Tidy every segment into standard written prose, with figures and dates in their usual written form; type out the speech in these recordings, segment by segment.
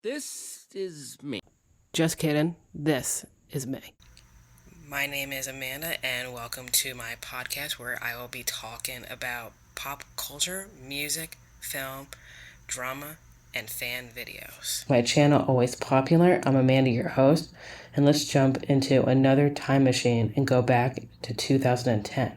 This is me. Just kidding. This is me. My name is Amanda, and welcome to my podcast where I will be talking about pop culture, music, film, drama, and fan videos. My channel always popular. I'm Amanda, your host, and let's jump into another time machine and go back to 2010.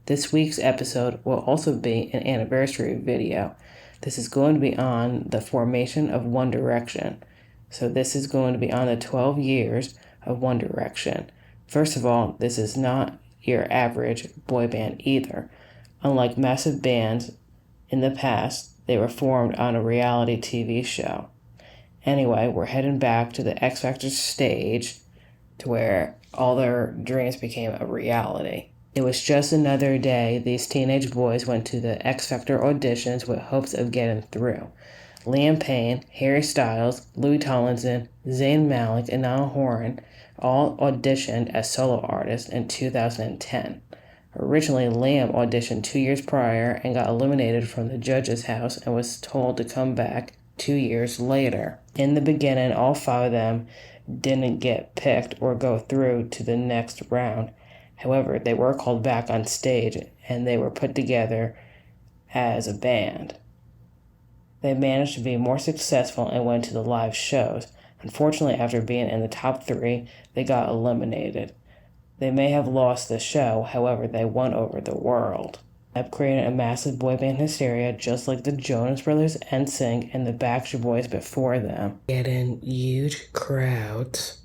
This week's episode will also be an anniversary video. This is going to be on the formation of One Direction. So this is going to be on the 12 years of One Direction. First of all, this is not your average boy band either. Unlike massive bands in the past, they were formed on a reality TV show. Anyway, we're heading back to the X Factor stage to where all their dreams became a reality. It was just another day these teenage boys went to the X Factor auditions with hopes of getting through. Liam Payne, Harry Styles, Louis Tomlinson, Zayn Malik, and Niall Horan all auditioned as solo artists in 2010. Originally, Liam auditioned 2 years prior and got eliminated from the judge's house and was told to come back 2 years later. In the beginning, all 5 of them didn't get picked or go through to the next round. However, they were called back on stage and they were put together as a band. They managed to be more successful and went to the live shows. Unfortunately, after being in the top 3, they got eliminated. They may have lost the show, however, they won over the world. That created a massive boy band hysteria, just like the Jonas Brothers, NSYNC, and the Backstreet Boys before them. Getting huge crowds.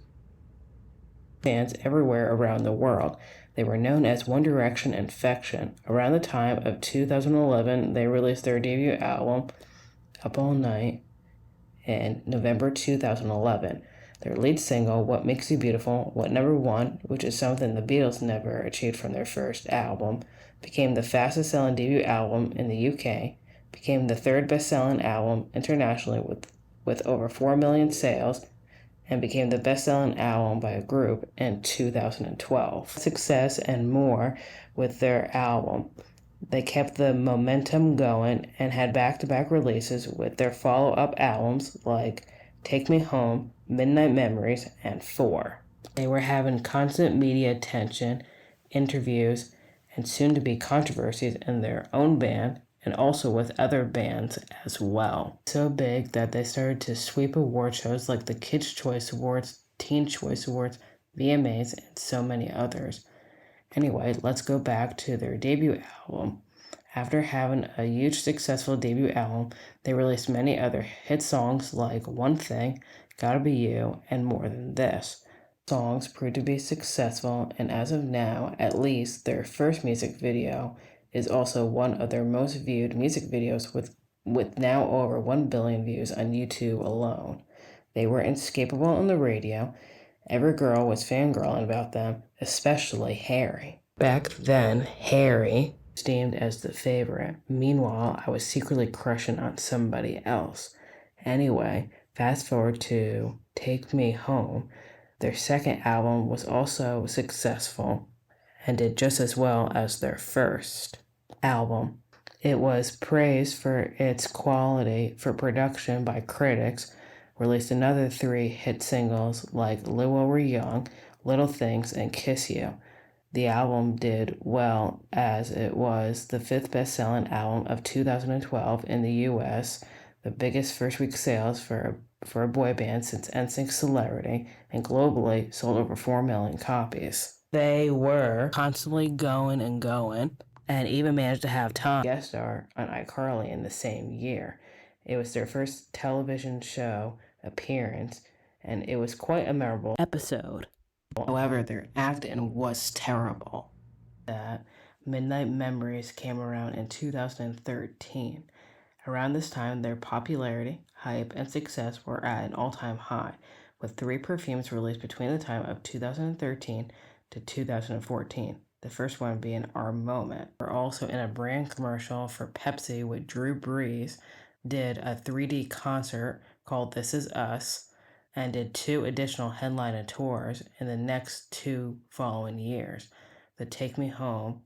Fans everywhere around the world. They were known as One Direction Infection. Around the time of 2011, they released their debut album, Up All Night, in November 2011. Their lead single, What Makes You Beautiful, went number 1, which is something the Beatles never achieved from their first album, became the fastest selling debut album in the UK, became the 3rd best selling album internationally with over 4 million sales, and became the best-selling album by a group in 2012. Success and more with their album. They kept the momentum going and had back-to-back releases with their follow-up albums like Take Me Home, Midnight Memories, and 4. They were having constant media attention, interviews, and soon-to-be controversies in their own band and also with other bands as well. So big that they started to sweep award shows like the Kids' Choice Awards, Teen Choice Awards, VMAs, and so many others. Anyway, let's go back to their debut album. After having a huge successful debut album, they released many other hit songs like One Thing, Gotta Be You, and More Than This. Songs proved to be successful, and as of now, at least their first music video is also one of their most viewed music videos with now over 1 billion views on YouTube alone. They were inescapable on the radio. Every girl was fangirling about them, especially Harry. Back then, Harry was deemed as the favorite. Meanwhile, I was secretly crushing on somebody else. Anyway, fast forward to Take Me Home. Their second album was also successful and did just as well as their first album. It was praised for its quality for production by critics, released another 3 hit singles like Live While We're Young, Little Things, and Kiss You. The album did well as it was the 5th best-selling album of 2012 in the US, the biggest first-week sales for a boy band since NSYNC's Celebrity, and globally sold over 4 million copies. They were constantly going and even managed to have Tom guest star on iCarly in the same year. It was their first television show appearance, and it was quite a memorable episode. However, their acting was terrible. That Midnight Memories came around in 2013. Around this time, their popularity, hype, and success were at an all-time high, with 3 perfumes released between the time of 2013 to 2014. The first one being Our Moment. We're also in a brand commercial for Pepsi with Drew Brees, did a 3D concert called This Is Us, and did 2 additional headliner tours in the next 2 following years. The Take Me Home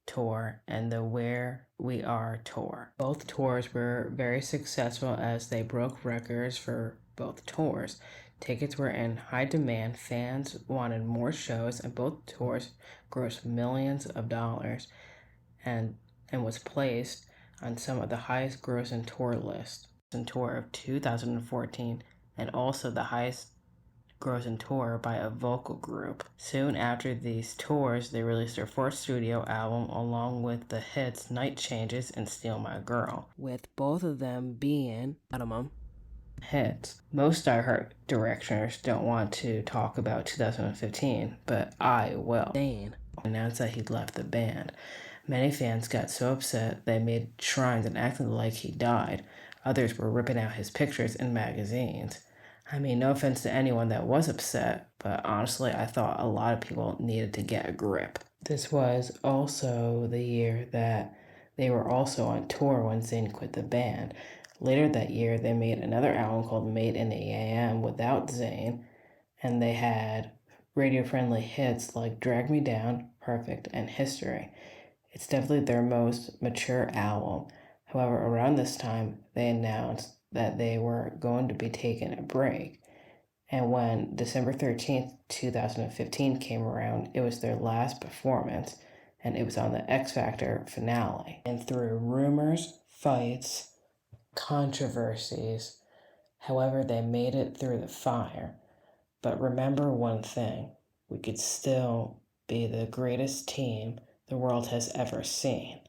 tour and the Where We Are tour. Both tours were very successful as they broke records for both tours. Tickets were in high demand, fans wanted more shows, and both tours grossed millions of dollars and was placed on some of the highest grossing tour lists. In tour of 2014 and also the highest grossing tour by a vocal group. Soon after these tours, they released their fourth studio album along with the hits Night Changes and Steal My Girl, with both of them being minimum hits. Most iHeart directioners don't want to talk about 2015, but I will. Zayn announced that he'd left the band. Many fans got so upset they made shrines and acted like he died. Others were ripping out his pictures in magazines. I mean, no offense to anyone that was upset, but honestly, I thought a lot of people needed to get a grip. This was also the year that they were also on tour when Zayn quit the band. Later that year, they made another album called Made in the AM without Zayn, and they had radio-friendly hits like Drag Me Down, Perfect, and History. It's definitely their most mature album. However, around this time, they announced that they were going to be taking a break. And when December 13th, 2015 came around, it was their last performance, and it was on the X Factor finale. And through rumors, fights, controversies, however, they made it through the fire. But remember one thing, we could still be the greatest team the world has ever seen.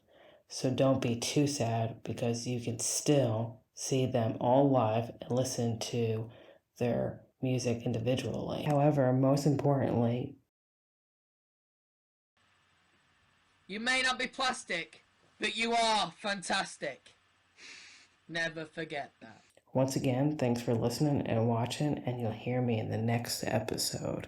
So don't be too sad because you can still see them all live and listen to their music individually. However, most importantly, you may not be plastic, but you are fantastic. Never forget that. Once again, thanks for listening and watching, and you'll hear me in the next episode.